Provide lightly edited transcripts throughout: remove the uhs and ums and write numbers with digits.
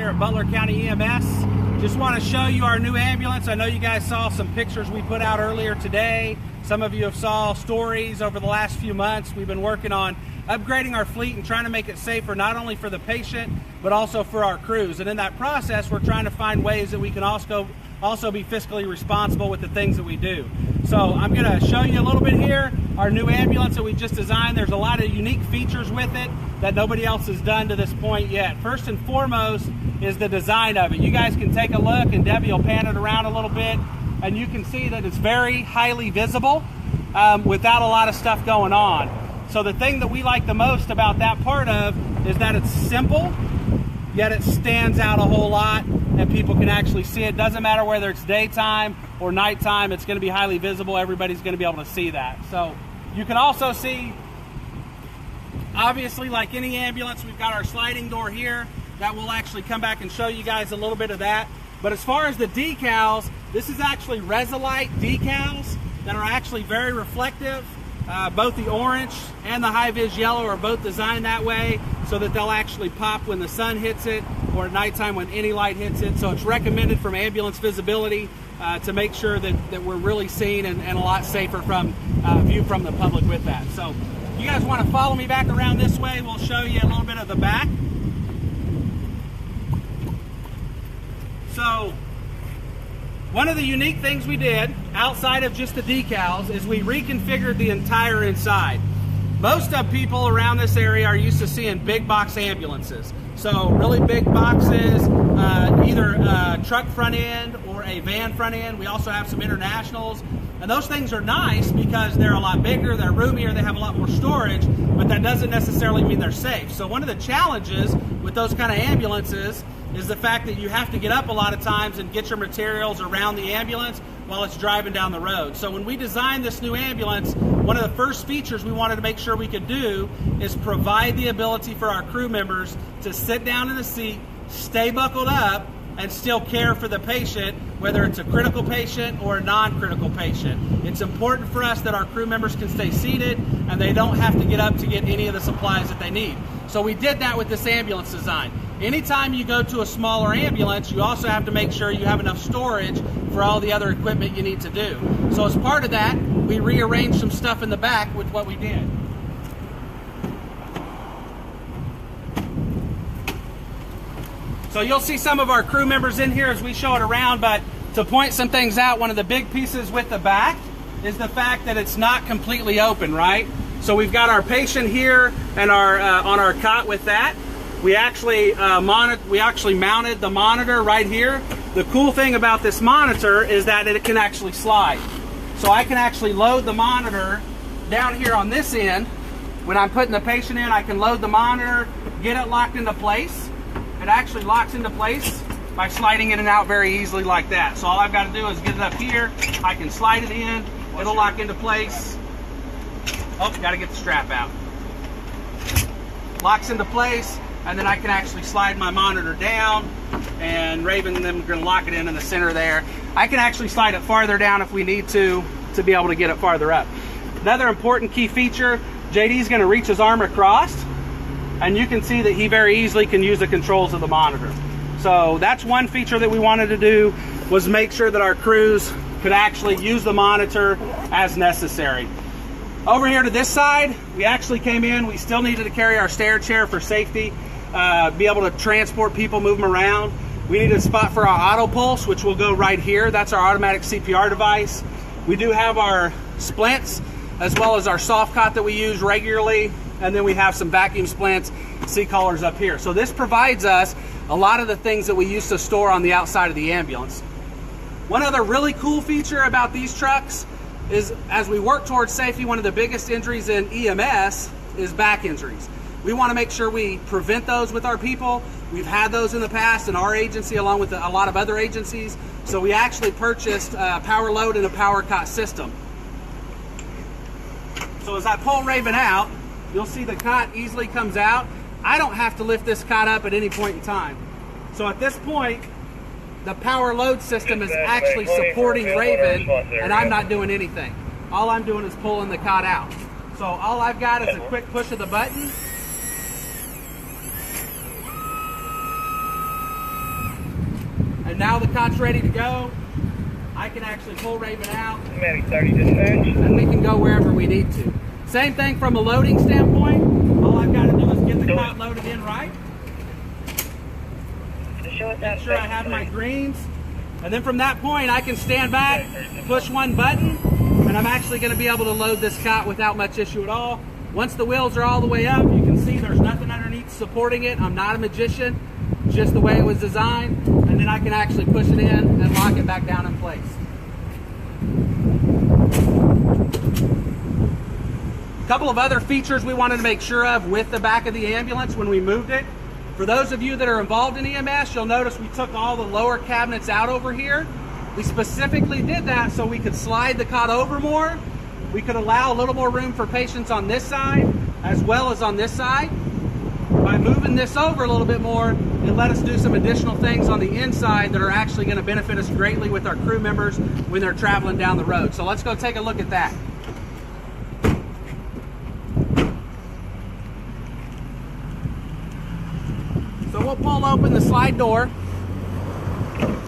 here at Butler County EMS. Just want to show you our new ambulance. I know you guys saw some pictures we put out earlier today. Some of you have saw stories over the last few months. We've been working on upgrading our fleet and trying to make it safer, not only for the patient, but also for our crews. And in that process, we're trying to find ways that we can also be fiscally responsible with the things that we do. So I'm going to show you a little bit here, our new ambulance that we just designed. There's a lot of unique features with it that nobody else has done to this point yet. First and foremost is the design of it. You guys can take a look, and Debbie will pan it around a little bit, and you can see that it's very highly visible without a lot of stuff going on. So the thing that we like the most about that part of is that it's simple, yet it stands out a whole lot and people can actually see it. Doesn't matter whether it's daytime or nighttime, it's going to be highly visible. Everybody's going to be able to see that. So you can also see, obviously, like any ambulance, we've got our sliding door here. That will actually come back and show you guys a little bit of that. But as far as the decals, this is actually Resilite decals that are actually very reflective. Both the orange and the high-vis yellow are both designed that way so that they'll actually pop when the sun hits it or at nighttime when any light hits it. So it's recommended from ambulance visibility to make sure that we're really seen and a lot safer from view from the public with that. So if you guys want to follow me back around this way, we'll show you a little bit of the back. So one of the unique things we did outside of just the decals is we reconfigured the entire inside. Most of people around this area are used to seeing big box ambulances. So really big boxes, either a truck front end or a van front end. We also have some internationals. And those things are nice because they're a lot bigger, they're roomier, they have a lot more storage, but that doesn't necessarily mean they're safe. So one of the challenges with those kind of ambulances is the fact that you have to get up a lot of times and get your materials around the ambulance while it's driving down the road. So when we designed this new ambulance, one of the first features we wanted to make sure we could do is provide the ability for our crew members to sit down in the seat, stay buckled up, and still care for the patient, whether it's a critical patient or a non-critical patient. It's important for us that our crew members can stay seated and they don't have to get up to get any of the supplies that they need. So we did that with this ambulance design. Anytime you go to a smaller ambulance, you also have to make sure you have enough storage for all the other equipment you need to do. So as part of that, we rearranged some stuff in the back with what we did. So you'll see some of our crew members in here as we show it around, but to point some things out, one of the big pieces with the back is the fact that it's not completely open, right? So we've got our patient here and our on our cot with that. We actually mounted the monitor right here. The cool thing about this monitor is that it can actually slide. So I can actually load the monitor down here on this end. When I'm putting the patient in, I can load the monitor, get it locked into place. It actually locks into place by sliding in and out very easily like that. So all I've got to do is get it up here. I can slide it in. It'll lock into place. Oh, got to get the strap out. Locks into place, and then I can actually slide my monitor down, and Raven and them are going to lock it in the center there. I can actually slide it farther down if we need to be able to get it farther up. Another important key feature, JD's going to reach his arm across, and you can see that he very easily can use the controls of the monitor. So that's one feature that we wanted to do, was make sure that our crews could actually use the monitor as necessary. Over here to this side, we actually came in, we still needed to carry our stair chair for safety, be able to transport people, move them around. We needed a spot for our auto pulse, which will go right here. That's our automatic CPR device. We do have our splints, as well as our soft cot that we use regularly. And then we have some vacuum splints, C-collars up here. So this provides us a lot of the things that we used to store on the outside of the ambulance. One other really cool feature about these trucks is, as we work towards safety, one of the biggest injuries in EMS is back injuries. We want to make sure we prevent those with our people. We've had those in the past in our agency along with a lot of other agencies. So we actually purchased a power load and a power cot system. So as I pull Raven out, you'll see the cot easily comes out. I don't have to lift this cot up at any point in time. So at this point, the power load system is actually supporting Raven, and I'm not doing anything. All I'm doing is pulling the cot out. So all I've got is a quick push of the button. And now the cot's ready to go. I can actually pull Raven out. 30 dispatch. And we can go wherever we need to. Same thing from a loading standpoint. All I've got to do is get the cot loaded in right. Make sure I have my greens. And then from that point, I can stand back, push one button, and I'm actually going to be able to load this cot without much issue at all. Once the wheels are all the way up, you can see there's nothing underneath supporting it. I'm not a magician, just the way it was designed. And then I can actually push it in and lock it back down in place. A couple of other features we wanted to make sure of with the back of the ambulance when we moved it. For those of you that are involved in EMS, you'll notice we took all the lower cabinets out over here. We specifically did that so we could slide the cot over more. We could allow a little more room for patients on this side as well as on this side. By moving this over a little bit more, it let us do some additional things on the inside that are actually going to benefit us greatly with our crew members when they're traveling down the road. So let's go take a look at that. So we'll pull open the slide door,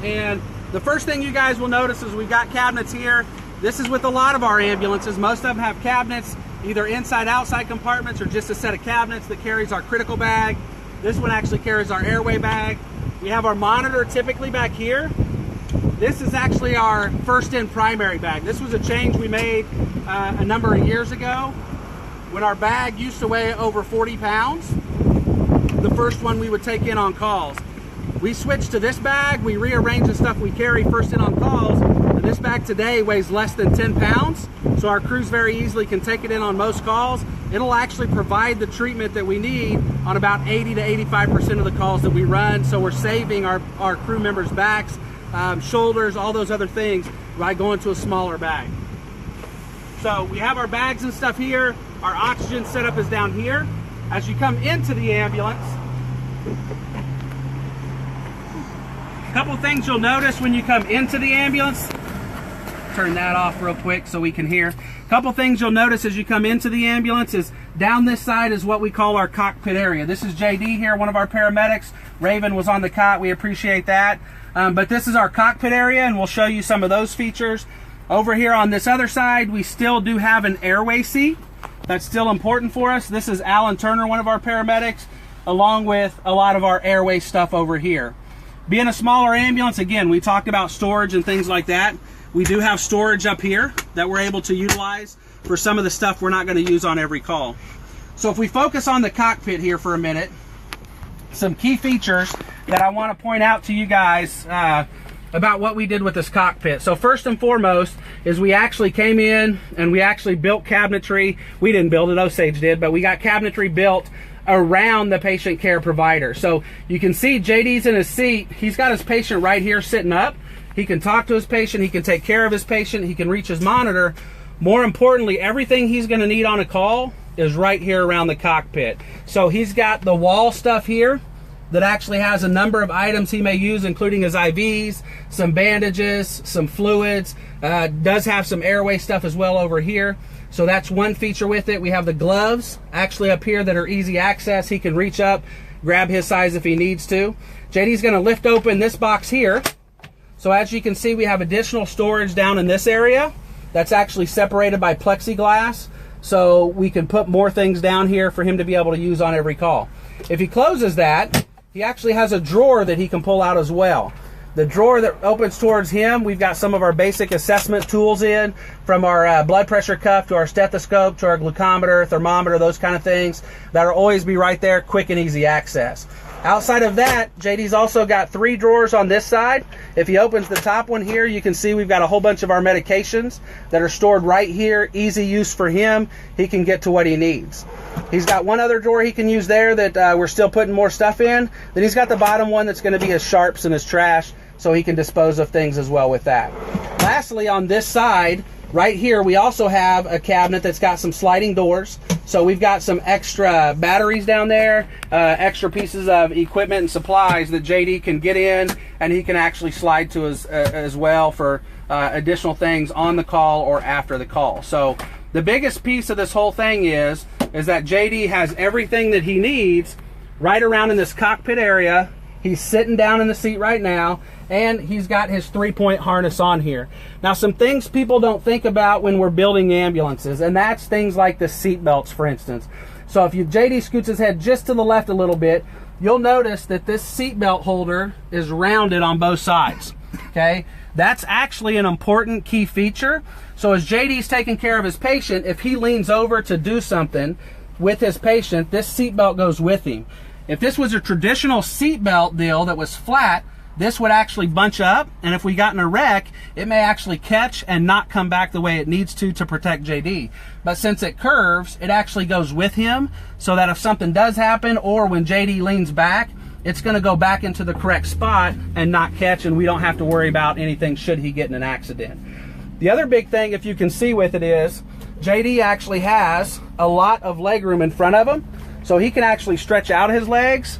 and the first thing you guys will notice is we've got cabinets here. This is with a lot of our ambulances. Most of them have cabinets, either inside outside compartments or just a set of cabinets that carries our critical bag. This one actually carries our airway bag. We have our monitor typically back here. This is actually our first in primary bag. This was a change we made a number of years ago when our bag used to weigh over 40 pounds. The first one we would take in on calls. We switched to this bag. We rearranged the stuff we carry first in on calls. And this bag today weighs less than 10 pounds. So our crews very easily can take it in on most calls. It'll actually provide the treatment that we need on about 80 to 85% of the calls that we run. So we're saving our crew members' backs, shoulders, all those other things by going to a smaller bag. So we have our bags and stuff here. Our oxygen setup is down here. As you come into the ambulance, a couple things you'll notice when you come into the ambulance. Turn that off real quick so we can hear. A couple things you'll notice as you come into the ambulance is down this side is what we call our cockpit area. This is JD here, one of our paramedics. Raven was on the cot. We appreciate that. But this is our cockpit area, and we'll show you some of those features. Over here on this other side, we still do have an airway seat. That's still important for us. This is Alan Turner, one of our paramedics, along with a lot of our airway stuff over here. Being a smaller ambulance, again, we talked about storage and things like that. We do have storage up here that we're able to utilize for some of the stuff we're not going to use on every call. So if we focus on the cockpit here for a minute, some key features that I want to point out to you guys about what we did with this cockpit. So first and foremost is we actually came in and we actually built cabinetry. We didn't build it, Osage did, but we got cabinetry built around the patient care provider. So you can see JD's in his seat. He's got his patient right here sitting up. He can talk to his patient. He can take care of his patient. He can reach his monitor. More importantly, everything he's going to need on a call is right here around the cockpit. So he's got the wall stuff here that actually has a number of items he may use, including his IVs, some bandages, some fluids, does have some airway stuff as well over here. So that's one feature with it. We have the gloves actually up here that are easy access. He can reach up, grab his size if he needs to. JD's gonna lift open this box here. So as you can see, we have additional storage down in this area that's actually separated by plexiglass. So we can put more things down here for him to be able to use on every call. If he closes that, he actually has a drawer that he can pull out as well. The drawer that opens towards him, we've got some of our basic assessment tools in, from our blood pressure cuff to our stethoscope to our glucometer, thermometer, those kind of things that'll always be right there, quick and easy access. Outside of that, JD's also got 3 drawers on this side. If he opens the top one here, you can see we've got a whole bunch of our medications that are stored right here, easy use for him. He can get to what he needs. He's got one other drawer he can use there that we're still putting more stuff in. Then he's got the bottom one that's going to be his sharps and his trash, so he can dispose of things as well with that. Lastly, on this side, right here, we also have a cabinet that's got some sliding doors. So we've got some extra batteries down there, extra pieces of equipment and supplies that JD can get in, and he can actually slide to as well for additional things on the call or after the call. So the biggest piece of this whole thing is that JD has everything that he needs right around in this cockpit area. He's sitting down in the seat right now, and he's got his 3-point harness on here. Now, some things people don't think about when we're building ambulances, and that's things like the seat belts, for instance. So if JD scoots his head just to the left a little bit, you'll notice that this seat belt holder is rounded on both sides, okay? That's actually an important key feature. So as JD's taking care of his patient, if he leans over to do something with his patient, this seat belt goes with him. If this was a traditional seat belt deal that was flat, this would actually bunch up, and if we got in a wreck, it may actually catch and not come back the way it needs to protect JD. But since it curves, it actually goes with him, so that if something does happen, or when JD leans back, it's gonna go back into the correct spot and not catch, and we don't have to worry about anything should he get in an accident. The other big thing, if you can see with it, is JD actually has a lot of leg room in front of him, so he can actually stretch out his legs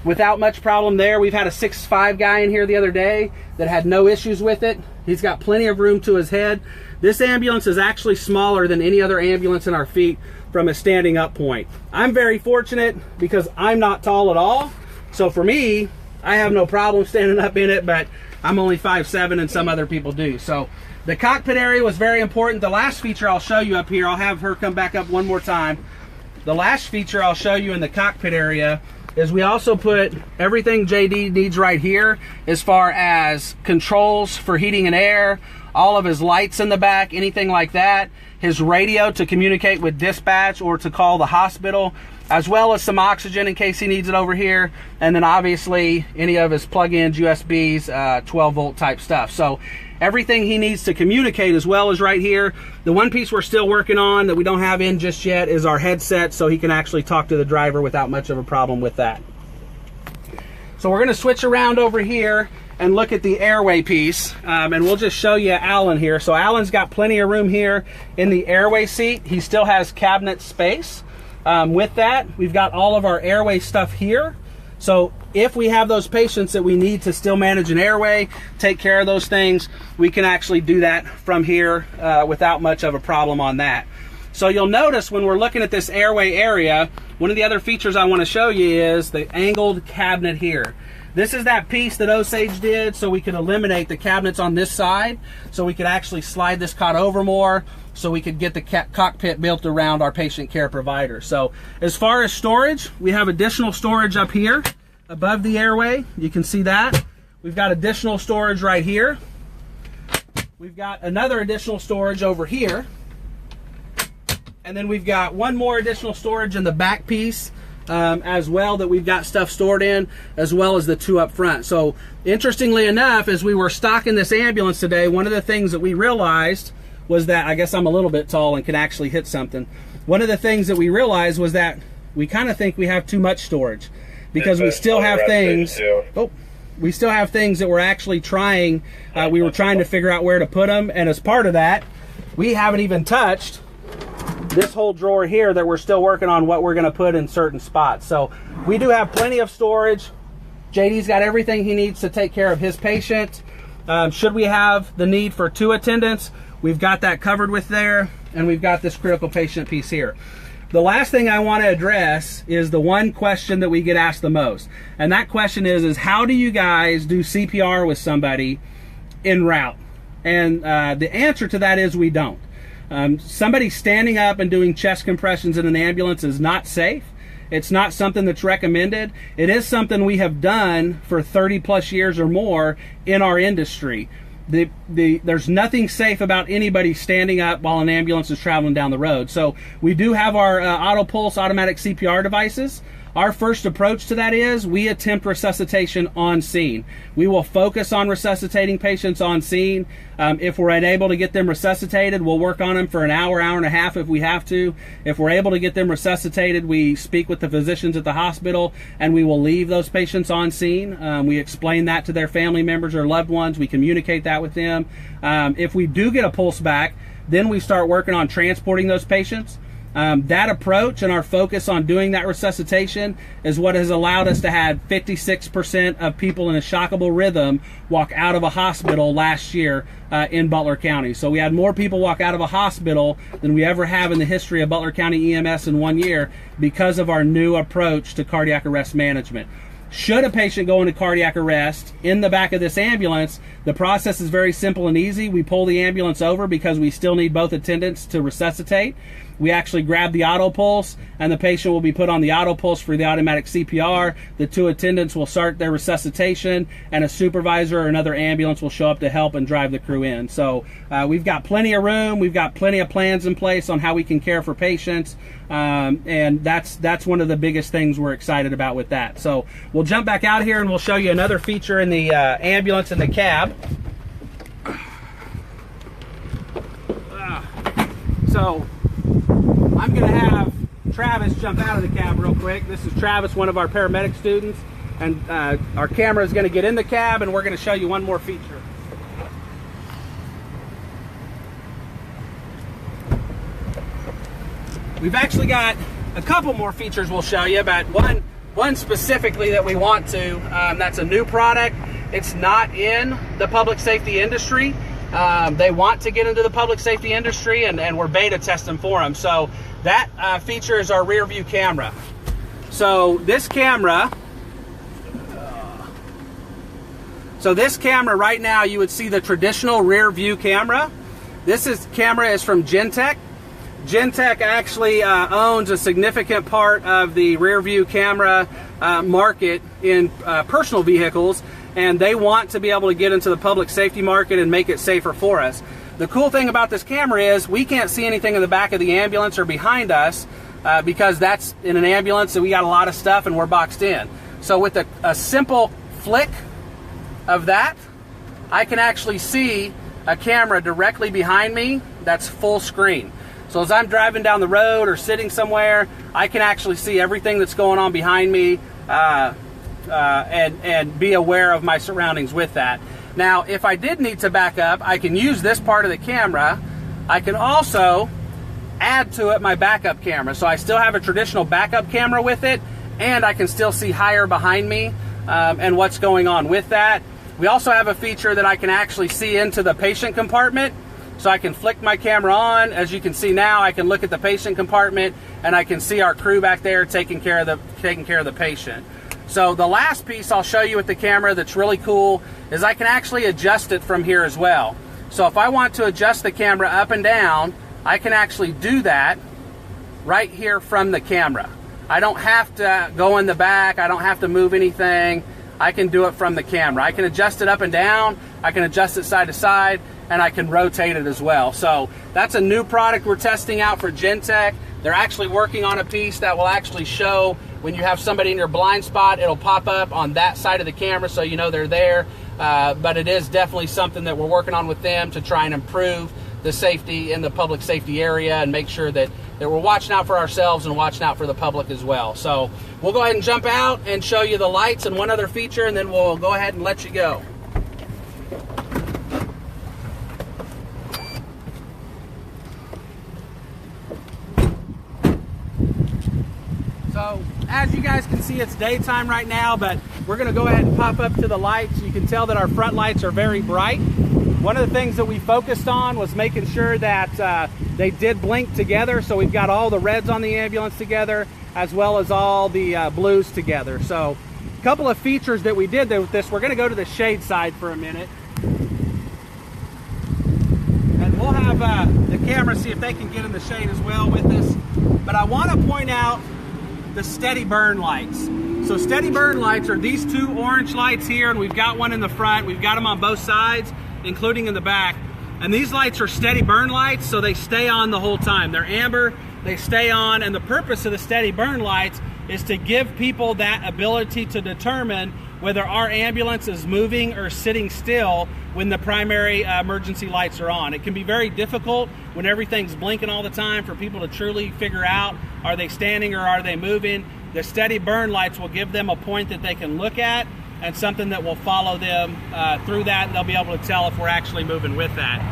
without much problem there. We've had a 6'5" guy in here the other day that had no issues with it. He's got plenty of room to his head. This ambulance is actually smaller than any other ambulance in our fleet from a standing up point. I'm very fortunate because I'm not tall at all. So for me, I have no problem standing up in it, but I'm only 5'7" and some other people do. So the cockpit area was very important. The last feature I'll show you up here, I'll have her come back up one more time. The last feature I'll show you in the cockpit area is we also put everything JD needs right here as far as controls for heating and air, all of his lights in the back, anything like that, his radio to communicate with dispatch or to call the hospital, as well as some oxygen in case he needs it over here, and then obviously any of his plug-ins, USBs, 12-volt type stuff. So everything he needs to communicate as well is right here. The one piece we're still working on that we don't have in just yet is our headset, so he can actually talk to the driver without much of a problem with that. So we're gonna switch around over here and look at the airway piece, and we'll just show you Alan here. So Alan's got plenty of room here in the airway seat. He still has cabinet space. With that, we've got all of our airway stuff here. So if we have those patients that we need to still manage an airway, take care of those things, we can actually do that from here without much of a problem on that. So you'll notice when we're looking at this airway area, one of the other features I want to show you is the angled cabinet here. This is that piece that Osage did so we could eliminate the cabinets on this side, so we could actually slide this cot over more, so we could get the cockpit built around our patient care provider. So as far as storage, we have additional storage up here above the airway. You can see that. We've got additional storage right here. We've got another additional storage over here. And then we've got one more additional storage in the back piece as well that we've got stuff stored in, as well as the two up front. So interestingly enough, as we were stocking this ambulance today, one of the things that we realized was that, I guess I'm a little bit tall and can actually hit something. One of the things that we realized was that we kind of think we have too much storage because we still have things. We still have things that we're actually trying. We were trying to figure out where to put them, and as part of that, we haven't even touched this whole drawer here that we're still working on what we're going to put in certain spots. So we do have plenty of storage. JD's got everything he needs to take care of his patient. Should we have the need for 2 attendants, we've got that covered with there, and we've got this critical patient piece here. The last thing I want to address is the one question that we get asked the most, and that question is how do you guys do CPR with somebody en route? And the answer to that is we don't. Somebody standing up and doing chest compressions in an ambulance is not safe. It's not something that's recommended. It is something we have done for 30 plus years or more in our industry. There's nothing safe about anybody standing up while an ambulance is traveling down the road. So we do have our auto pulse automatic CPR devices. Our first approach to that is we attempt resuscitation on scene. We will focus on resuscitating patients on scene. If we're unable to get them resuscitated, we'll work on them for an hour, hour and a half if we have to. If we're able to get them resuscitated, we speak with the physicians at the hospital and we will leave those patients on scene. We explain that to their family members or loved ones. We communicate that with them. If we do get a pulse back, then we start working on transporting those patients. That approach and our focus on doing that resuscitation is what has allowed us to have 56% of people in a shockable rhythm walk out of a hospital last year in Butler County. So we had more people walk out of a hospital than we ever have in the history of Butler County EMS in 1 year because of our new approach to cardiac arrest management. should a patient go into cardiac arrest in the back of this ambulance, the process is very simple and easy. We pull the ambulance over because we still need both attendants to resuscitate. We actually grab the auto pulse, and the patient will be put on the auto pulse for the automatic CPR. The 2 attendants will start their resuscitation, and a supervisor or another ambulance will show up to help and drive the crew in. So we've got plenty of room. We've got plenty of plans in place on how we can care for patients, and that's one of the biggest things we're excited about with that. So we'll jump back out here and we'll show you another feature in the ambulance in the cab. So I'm going to have Travis jump out of the cab real quick. This is Travis, one of our paramedic students, and our camera is going to get in the cab, and we're going to show you one more feature. We've actually got a couple more features we'll show you, but one specifically that we want to, that's a new product. It's not in the public safety industry. They want to get into the public safety industry, and we're beta testing for them. So that feature is our rear view camera. So this camera right now, you would see the traditional rear view camera. This camera is from Gentex. Gentex actually owns a significant part of the rear view camera market in personal vehicles, and they want to be able to get into the public safety market and make it safer for us. The cool thing about this camera is we can't see anything in the back of the ambulance or behind us because that's in an ambulance and we got a lot of stuff and we're boxed in. So with a simple flick of that, I can actually see a camera directly behind me that's full screen. So as I'm driving down the road or sitting somewhere, I can actually see everything that's going on behind me and be aware of my surroundings with that. Now, if I did need to back up, I can use this part of the camera. I can also add to it my backup camera. So I still have a traditional backup camera with it, and I can still see higher behind me and what's going on with that. We also have a feature that I can actually see into the patient compartment. So I can flick my camera on. As you can see now, I can look at the patient compartment and I can see our crew back there taking care of the patient. So the last piece I'll show you with the camera that's really cool is I can actually adjust it from here as well. So if I want to adjust the camera up and down, I can actually do that right here from the camera. I don't have to go in the back. I don't have to move anything. I can do it from the camera. I can adjust it up and down. I can adjust it side to side, and I can rotate it as well. So that's a new product we're testing out for Gentex. They're actually working on a piece that will actually show when you have somebody in your blind spot, it'll pop up on that side of the camera so you know they're there. But it is definitely something that we're working on with them to try and improve the safety in the public safety area and make sure that we're watching out for ourselves and watching out for the public as well. So we'll go ahead and jump out and show you the lights and one other feature, and then we'll go ahead and let you go. So as you guys can see, it's daytime right now, but we're going to go ahead and pop up to the lights. You can tell that our front lights are very bright. One of the things that we focused on was making sure that they did blink together. So we've got all the reds on the ambulance together, as well as all the blues together. So a couple of features that we did there with this, we're going to go to the shade side for a minute. And we'll have the camera see if they can get in the shade as well with us. But I want to point out the steady burn lights. So steady burn lights are these two orange lights here, and we've got one in the front. We've got them on both sides, including in the back. And these lights are steady burn lights, so they stay on the whole time. They're amber, they stay on, and the purpose of the steady burn lights is to give people that ability to determine whether our ambulance is moving or sitting still when the primary emergency lights are on. It can be very difficult when everything's blinking all the time for people to truly figure out, are they standing or are they moving? The steady burn lights will give them a point that they can look at and something that will follow them through that, and they'll be able to tell if we're actually moving with that.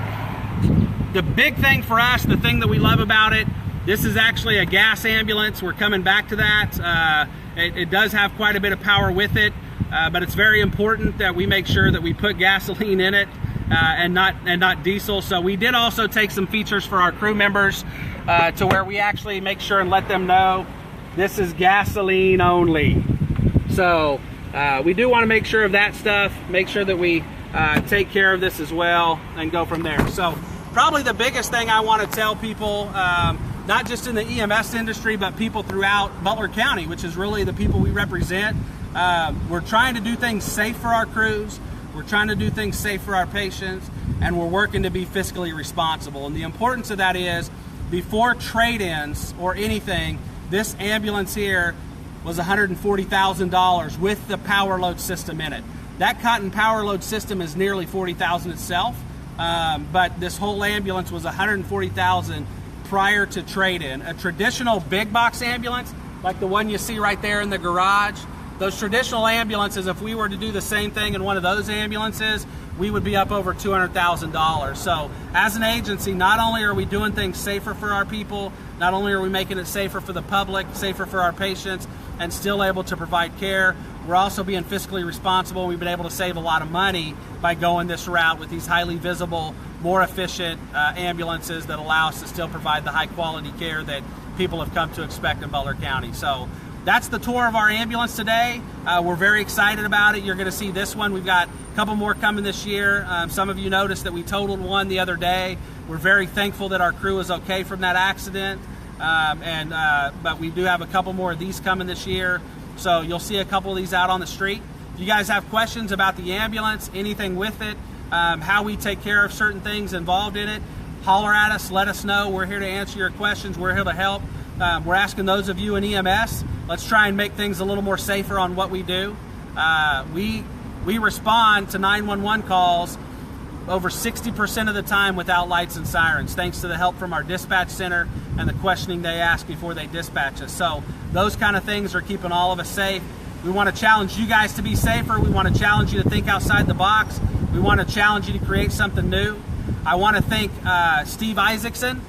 The big thing for us, the thing that we love about it, this is actually a gas ambulance. We're coming back to that. It does have quite a bit of power with it. But it's very important that we make sure that we put gasoline in it and not diesel. So we did also take some features for our crew members to where we actually make sure and let them know this is gasoline only. So we do want to make sure of that stuff, make sure that we take care of this as well, and go from there. So probably the biggest thing I want to tell people, not just in the EMS industry, but people throughout Butler County, which is really the people we represent, we're trying to do things safe for our crews, we're trying to do things safe for our patients, and we're working to be fiscally responsible. And the importance of that is, before trade-ins or anything, this ambulance here was $140,000 with the power load system in it. That Cotton power load system is nearly $40,000 itself, but this whole ambulance was $140,000 prior to trade-in. A traditional big box ambulance, like the one you see right there in the garage, those traditional ambulances, if we were to do the same thing in one of those ambulances, we would be up over $200,000. So as an agency, not only are we doing things safer for our people, not only are we making it safer for the public, safer for our patients, and still able to provide care, we're also being fiscally responsible. We've been able to save a lot of money by going this route with these highly visible, more efficient ambulances that allow us to still provide the high quality care that people have come to expect in Butler County. So that's the tour of our ambulance today. We're very excited about it. You're going to see this one. We've got a couple more coming this year. Some of you noticed that we totaled one the other day. We're very thankful that our crew is okay from that accident. But we do have a couple more of these coming this year. So you'll see a couple of these out on the street. If you guys have questions about the ambulance, anything with it, how we take care of certain things involved in it, holler at us, let us know. We're here to answer your questions. We're here to help. We're asking those of you in EMS, let's try and make things a little more safer on what we do. We respond to 911 calls over 60% of the time without lights and sirens, thanks to the help from our dispatch center and the questioning they ask before they dispatch us. So those kind of things are keeping all of us safe. We want to challenge you guys to be safer. We want to challenge you to think outside the box. We want to challenge you to create something new. I want to thank Steve Isaacson,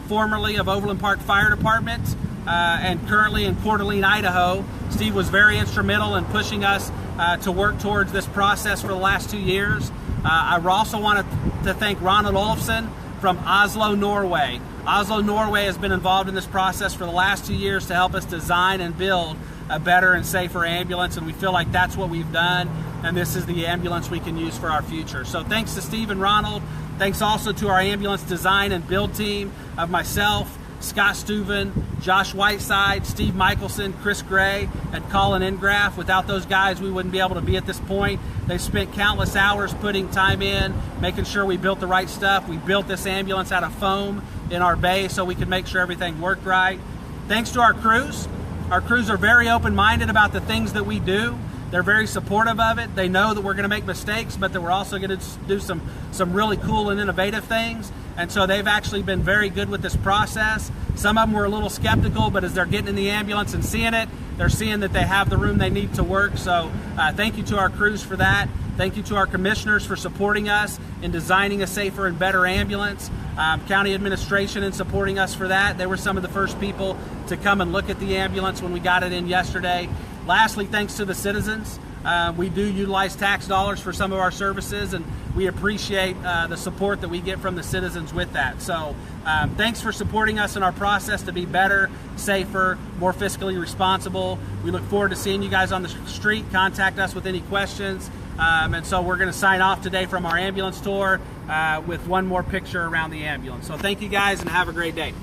formerly of Overland Park Fire Department, and currently in Coeur d'Alene, Idaho. Steve was very instrumental in pushing us to work towards this process for the last 2 years. I also want to thank Ronald Olofsson from Oslo, Norway. Oslo, Norway has been involved in this process for the last 2 years to help us design and build a better and safer ambulance, and we feel like that's what we've done, and this is the ambulance we can use for our future. So thanks to Steve and Ronald. Thanks also to our ambulance design and build team of myself, Scott Steuven, Josh Whiteside, Steve Michelson, Chris Gray, and Colin Ingraff. Without those guys, we wouldn't be able to be at this point. They spent countless hours putting time in, making sure we built the right stuff. We built this ambulance out of foam in our bay so we could make sure everything worked right. Thanks to our crews. Our crews are very open-minded about the things that we do. They're very supportive of it. They know that we're going to make mistakes, but that we're also going to do some really cool and innovative things. And so they've actually been very good with this process. Some of them were a little skeptical, but as they're getting in the ambulance and seeing it, they're seeing that they have the room they need to work. So thank you to our crews for that. Thank you to our commissioners for supporting us in designing a safer and better ambulance. County administration in supporting us for that. They were some of the first people to come and look at the ambulance when we got it in yesterday. Lastly, thanks to the citizens. We do utilize tax dollars for some of our services, and we appreciate the support that we get from the citizens with that. So thanks for supporting us in our process to be better, safer, more fiscally responsible. We look forward to seeing you guys on the street. Contact us with any questions. And so we're going to sign off today from our ambulance tour with one more picture around the ambulance. So thank you guys and have a great day.